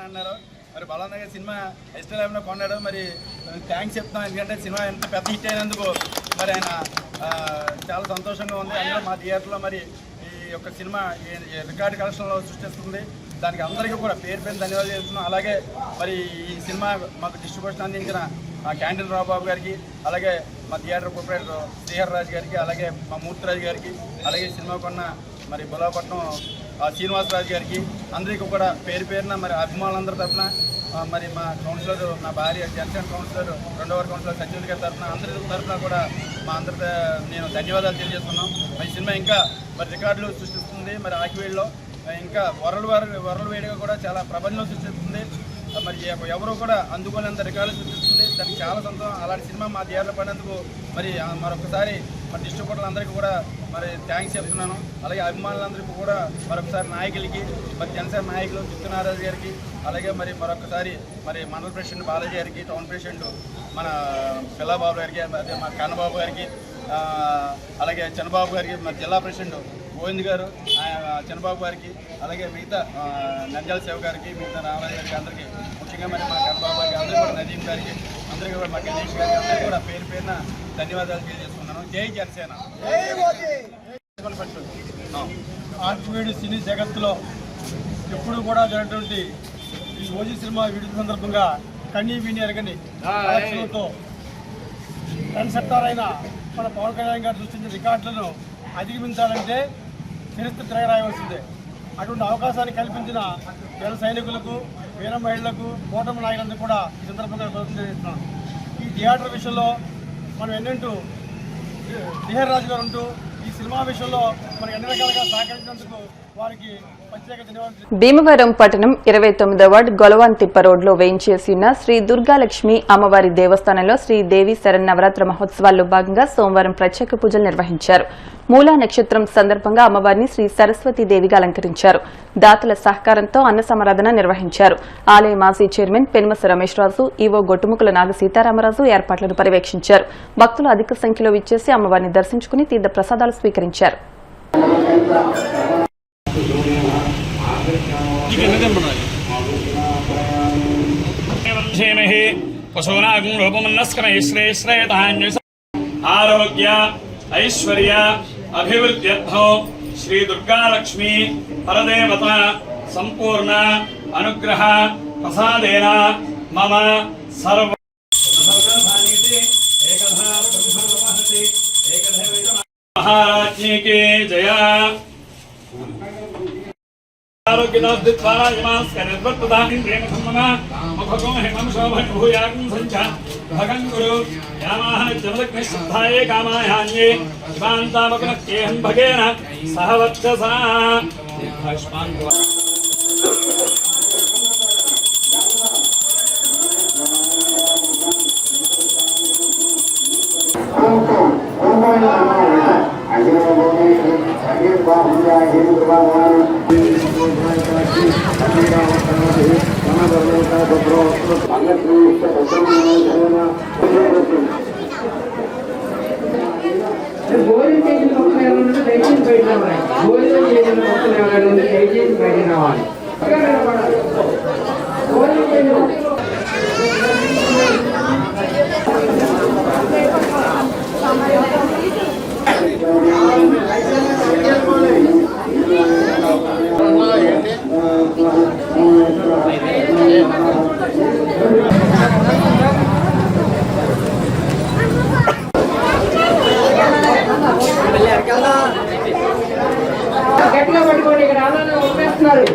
అన్నారు మరి బలంగా సినిమా ఇష్టంలో కొన్నాడు. మరి థ్యాంక్స్ చెప్తాం, ఎందుకంటే సినిమా ఎంత పెద్ద హిట్ అయినందుకు మరి ఆయన చాలా సంతోషంగా ఉంది. అందులో మా థియేటర్లో మరి ఈ యొక్క సినిమా రికార్డు కలెక్షన్లో సృష్టిస్తుంది. దానికి అందరికీ కూడా పేరు ధన్యవాదాలు చేస్తున్నాం. అలాగే మరి ఈ సినిమా మాకు డిస్ట్రిబ్యూషన్ అందించిన క్యాంటీన్ రావుబాబు గారికి, అలాగే మా థియేటర్ ప్రొపరేటర్ శ్రీహర్రాజ్ గారికి, అలాగే మా మూర్తిరాజు గారికి, అలాగే సినిమా కొన్న మరి బులాపట్నం శ్రీనివాసరాజు గారికి, అందరికీ కూడా పేరున మరి అభిమానులందరి తరఫున మరి మా కౌన్సిలర్, నా భార్య జనసేన కౌన్సిలర్, 2వ వార్డు కౌన్సిలర్ సత్యవతి గారి తరఫున అందరి తరఫున కూడా మా అందరితో నేను ధన్యవాదాలు తెలియజేస్తున్నాం. మరి సినిమా ఇంకా మరి రికార్డులు సృష్టిస్తుంది. మరి ఆకివీడులో ఇంకా వరల్డ్ వైడ్గా కూడా చాలా ప్రపంచంలో సృష్టిస్తుంది. మరి ఎవరు కూడా అందుకోలేంత రికార్డులు సృష్టిస్తుంది. దానికి చాలా సంతోషం. అలాంటి సినిమా మా థియేటర్లో పడినందుకు మరి మరొకసారి మరి డిస్ట్రిబ్యూటర్లందరికీ కూడా మరి థ్యాంక్స్ చెప్తున్నాను. అలాగే అభిమానులందరికీ కూడా మరొకసారి నాయకులకి, మరి జనసేన నాయకులు సత్యనారాయణ గారికి, అలాగే మరి మరొకసారి మరి మండల ప్రెసిడెంట్ బాలాజీ గారికి, టౌన్ ప్రెసిడెంట్ మన పిల్లాబాబు గారికి, అదే మా కన్నబాబు గారికి, అలాగే చంద్రబాబు గారికి, మరి జిల్లా ప్రెసిడెంట్ గోవింద్ గారు, చంద్రబాబు గారికి, అలాగే మిగతా నంద్యాల సేవ గారికి, మిగతా రామరాజు గారికి, అందరికీ ముఖ్యంగా మరి మా కన్నబాబు గారికి, అందరికీ కూడా నదీం గారికి, అందరికీ కూడా మా గణేష్ గారికి, అందరికీ కూడా పేరున ధన్యవాదాలు తెలియజేస్తున్నాను. జై జనసేన. ఆకివీడు సినీ జగత్తులో ఎప్పుడు కూడా జరిగినటువంటి ఈ ఓజీ సినిమా విడుదల సందర్భంగా కన్నీ విని ఎరగని కలెక్షన్లతో ట్రెండ్ సెక్టార్ అయిన మన పవన్ కళ్యాణ్ గారు సృష్టించిన రికార్డులను అధిగమించాలంటే చరిత్ర తిరగరాయవలసిందే. అటువంటి అవకాశాన్ని కల్పించిన జన సైనికులకు, వీర మహిళలకు, కూటమి నాయకులందరూ కూడా ఈ సందర్భంగా తెలియజేస్తున్నాను. ఈ థియేటర్ విషయంలో మనం ఎన్నంటూ శ్రీహర్రాజు గారు ఉంటూ ఈ సినిమా విషయంలో మనకి అన్ని రకాలుగా సహకరించినందుకు వారికి ప్రత్యేక ధన్యవాదాలు. భీమవరం పట్టణం 29వ వార్డు గొలవాంతిప్ప రోడ్లో వేయించేసి ఉన్న శ్రీ దుర్గాలక్ష్మి అమ్మవారి దేవస్థానంలో శ్రీదేవి శరన్నవరాత్రి మహోత్సవాల్లో భాగంగా సోమవారం ప్రత్యేక పూజలు నిర్వహించారు. మూలా నక్షత్రం సందర్భంగా అమ్మవారిని శ్రీ సరస్వతీదేవిగా అలంకరించారు. దాతల సహకారంతో అన్న సమారాధన నిర్వహించారు. ఆలయ మాజీ చైర్మన్ పెన్మస రమేష్ రాజు, ఈవో గొట్టుముకుల నాగ సీతారామరాజు ఏర్పాట్లను పర్యవేక్షించారు. భక్తులు అధిక సంఖ్యలో విచ్చేసి అమ్మవారిని దర్శించుకుని తీర్థ ప్రసాదాలు స్వీకరించారు. ఆరోగ్య ఐశ్వర్య అభివృద్ధ్యర్థం శ్రీ దుర్గాలక్ష్మి పరదేవత సంపూర్ణ అనుగ్రహ ప్రసాదేన మమ సర్వ మహారాజ్ఞికి జయ. ఇమాంతామకునక్యేహం భగేన సహ వర్చసా ఆయుష్మాన్ భవ. భోజనం చేసిన మొక్కలు ఎవరైనా దయచేసి బయట రావాలి. భోజనం చేసిన మొక్కలు ఎవరైనా దయచేసి బయట రావాలి. భోజనం చేసిన గట్టిగా పట్టుకోండి, ఇక్కడ ఆలోచన ఉపేస్తున్నారు.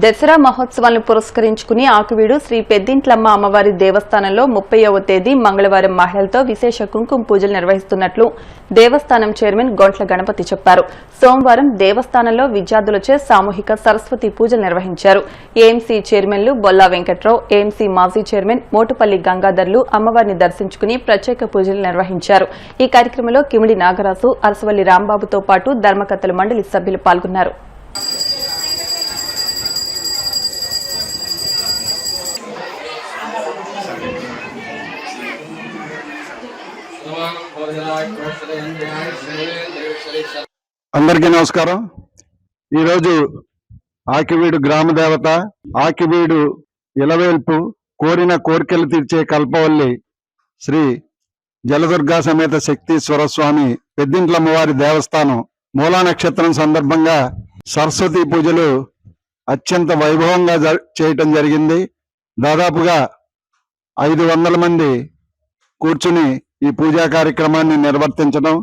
దసరా మహోత్సవాలను పురస్కరించుకుని ఆకువీడు శ్రీ పెద్దింట్లమ్మ అమ్మవారి దేవస్థానంలో 30వ తేదీ మంగళవారం మహిళలతో విశేష కుంకుమ పూజలు నిర్వహిస్తున్నట్లు దేవస్థానం చైర్మన్ గొంట్ల గణపతి చెప్పారు. సోమవారం దేవస్థానంలో విద్యార్థులచే సామూహిక సరస్వతి పూజలు నిర్వహించారు. ఏఎంసీ చైర్మన్లు బొల్లా వెంకట్రావు, ఏఎంసీ మాజీ చైర్మన్ మోటుపల్లి గంగాధర్లు అమ్మవారిని దర్శించుకుని ప్రత్యేక పూజలు నిర్వహించారు. ఈ కార్యక్రమంలో కిమిడి నాగరాజు, అరసవల్లి రాంబాబుతో పాటు ధర్మకర్తల మండలి సభ్యులు పాల్గొన్నారు. అందరికీ నమస్కారం. ఈరోజు ఆకివీడు గ్రామ దేవత, ఆకివీడు ఇలవేల్పు, కోరిన కోరికలు తీర్చే కల్పవల్లి శ్రీ జలదుర్గా సమేత శక్తీశ్వర స్వామి పెద్దింట్లమ్మవారి దేవస్థానం మూలా నక్షత్రం సందర్భంగా సరస్వతి పూజలు అత్యంత వైభవంగా చేయటం జరిగింది. దాదాపుగా 500 మంది కూర్చుని ఈ పూజా కార్యక్రమాన్ని నిర్వర్తించడం,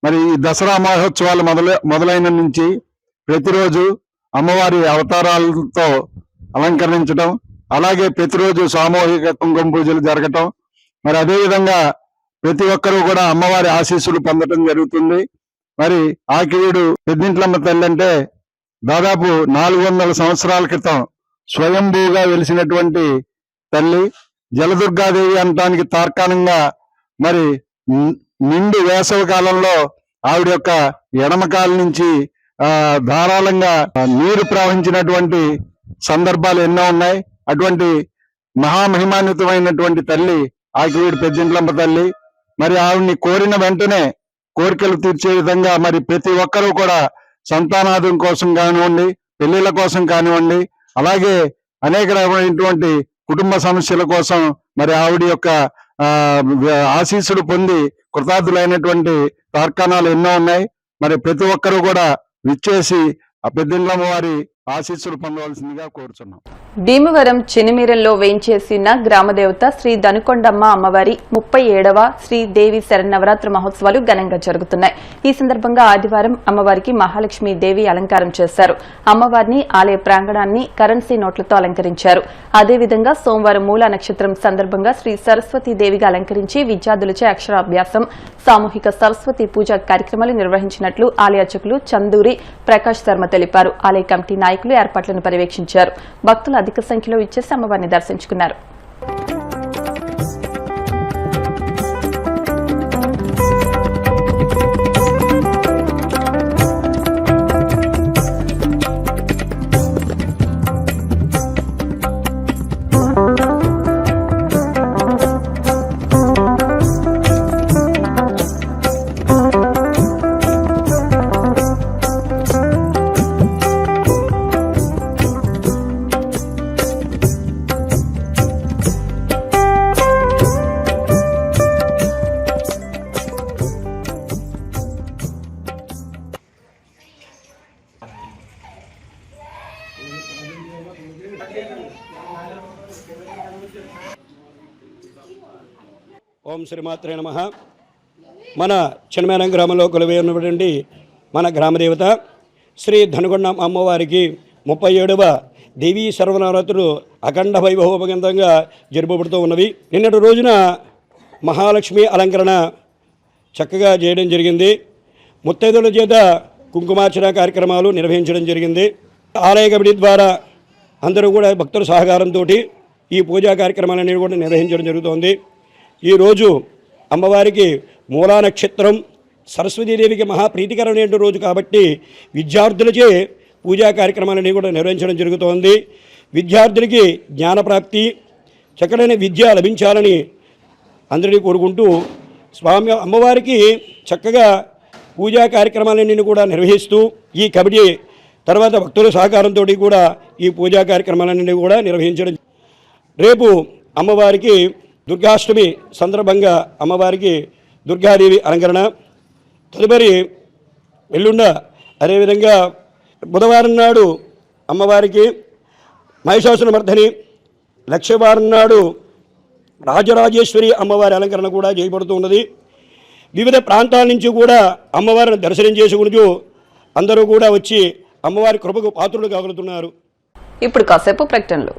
మరి ఈ దసరా మహోత్సవాలు మొదలైన నుంచి ప్రతిరోజు అమ్మవారి అవతారాలతో అలంకరించడం, అలాగే ప్రతిరోజు సామూహిక కుంకుమ పూజలు జరగటం, మరి అదేవిధంగా ప్రతి ఒక్కరూ కూడా అమ్మవారి ఆశీస్సులు పొందడం జరుగుతుంది. మరి ఆకివీడు పెద్దింట్లమ్మ తల్లి అంటే దాదాపు 400 సంవత్సరాల క్రితం స్వయంభూగా వెలిసినటువంటి తల్లి. జలదుర్గాదేవి అనటానికి తార్కాణంగా మరి నిండు వేసవి కాలంలో ఆవిడ యొక్క ఎడమకాల నుంచి ధారాళంగా నీరు ప్రవహించినటువంటి సందర్భాలు ఎన్నో ఉన్నాయి. అటువంటి మహామహిమాన్వితమైనటువంటి తల్లి ఆకివీడు పెద్దింట్లమ్మ తల్లి. మరి ఆవిడ్ని కోరిన వెంటనే కోరికలు తీర్చే విధంగా మరి ప్రతి ఒక్కరూ కూడా సంతానాదం కోసం కానివ్వండి, పెళ్లిళ్ళ కోసం కానివ్వండి, అలాగే అనేక రకమైనటువంటి కుటుంబ సమస్యల కోసం మరి ఆవిడ యొక్క ఆశీస్సులు పొంది కృతార్థులైనటువంటి తార్కాణాలు ఎన్నో ఉన్నాయి. మరి ప్రతి ఒక్కరూ కూడా విచ్చేసి ఆ పెద్దింట్లమ్మ వారి ఆశీస్సులు పొందవలసిందిగా కోరుచున్నాం. భీమవరం చినిమీరంలో వేంచేసిన గ్రామదేవత శ్రీ దనుకొండమ్మ అమ్మవారి 37వ శ్రీదేవి శరన్నవరాత్రి మహోత్సవాలు ఘనంగా జరుగుతున్నాయి. ఈ సందర్భంగా ఆదివారం అమ్మవారికి మహాలక్ష్మి దేవి అలంకారం చేశారు. అమ్మవారిని ఆలయ ప్రాంగణాన్ని కరెన్సీ నోట్లతో అలంకరించారు. అదేవిధంగా సోమవారం మూలా నక్షత్రం సందర్భంగా శ్రీ సరస్వతీదేవిగా అలంకరించి విద్యార్థులచే అక్షరాభ్యాసం, సామూహిక సరస్వతి పూజా కార్యక్రమాలు నిర్వహించినట్లు ఆలయ అర్చకులు చందూరి ప్రకాష్ శర్మ తెలిపారు. ఆలయ కమిటీ నాయకులు ఏర్పాట్లను పర్యవేక్షించారు. భక్తులు అధిక సంఖ్యలో ఇచ్చేసి అమ్మవారిని దర్శించుకున్నారు. ఓం శ్రీమాత్రే నమః. మన చిన్నమేనం గ్రామంలో కొలువై ఉన్నటువంటి మన గ్రామదేవత శ్రీ ధనుకొండ అమ్మవారికి 37వ దేవీ సర్వనవరాత్రులు అఖండ వైభవోపగంతంగా జరుపబడుతూ ఉన్నవి. నిన్నటి రోజున మహాలక్ష్మి అలంకరణ చక్కగా చేయడం జరిగింది. ముత్తైదుల చేత కుంకుమార్చన కార్యక్రమాలు నిర్వహించడం జరిగింది. ఆలయ కమిటీ ద్వారా అందరూ కూడా భక్తుల సహకారంతో ఈ పూజా కార్యక్రమాలన్నీ కూడా నిర్వహించడం జరుగుతోంది. ఈరోజు అమ్మవారికి మూలా నక్షత్రం సరస్వతీదేవికి మహాప్రీతికరమైన రోజు కాబట్టి విద్యార్థులచే పూజా కార్యక్రమాలన్నీ కూడా నిర్వహించడం జరుగుతోంది. విద్యార్థులకి జ్ఞానప్రాప్తి చక్కడైన విద్య లభించాలని అందరినీ కోరుకుంటూ స్వామి అమ్మవారికి చక్కగా పూజా కార్యక్రమాలన్నీ కూడా నిర్వహిస్తూ ఈ కమిటీ తర్వాత భక్తుల సహకారంతో కూడా ఈ పూజా కార్యక్రమాలన్నీ కూడా నిర్వహించడం. రేపు అమ్మవారికి దుర్గాష్టమి సందర్భంగా అమ్మవారికి దుర్గాదేవి అలంకరణ, తదుపరి ఎల్లుండ అదేవిధంగా బుధవారం నాడు అమ్మవారికి మహిషాసురమర్ధని, లక్షవారం నాడు రాజరాజేశ్వరి అమ్మవారి అలంకరణ కూడా చేయబడుతూ ఉన్నది. వివిధ ప్రాంతాల నుంచి కూడా అమ్మవారిని దర్శనం చేసుకుంటూ అందరూ కూడా వచ్చి అమ్మవారి కృపకు పాత్రులు కాగలుగుతున్నారు. ఇప్పుడు కాసేపు ప్రకటనలు.